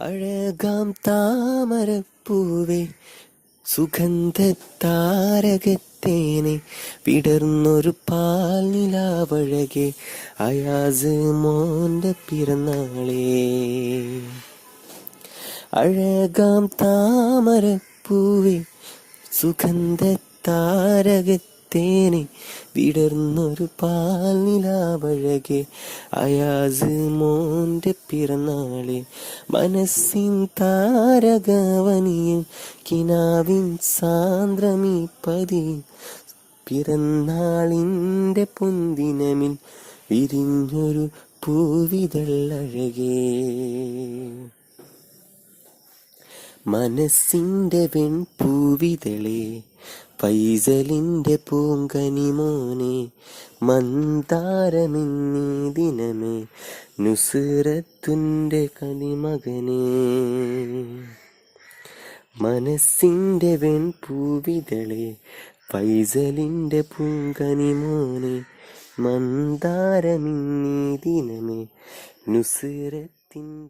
അഴകാം താമരപ്പൂവേ സുഗന്ധത്താരകത്തേനെ വിടർന്നൊരു പാൽ നിലാവഴകെ അയാസ് മോന്റെ പിറന്നാളേ. അഴകാം താമരപ്പൂവേ സുഗന്ധത്താരകത്തേനെ വിടർന്നൊരു പാൽ നിലാവഴകെ അയാസ് മോന്റെ പിറന്നാളെ. മനസ്സിൻ താരകവനിയും കിനാവിൻ സാന്ദ്രമീ പതിയും പിറന്നാളിൻ്റെ പൊന്തിനമിൽ വിരിഞ്ഞൊരു പൂവിതളഴകേ. മനസ്സിൻ്റെ വെൺപൂവിതളേ ഫൈസലിൻ്റെ പൂങ്കനിമോനെ മന്ദാരമെന്നീ ദിനമേ നുസ്രത്തുൻ്റെ കനിമകനേ. മനസ്സിൻ്റെ വെൺപൂവിതളേ ഫൈസലിൻ്റെ പൂങ്കനിമോനെ മന്ദാരമെന്നീ ദിനമേ നുസ്രത്തിൻ്റെ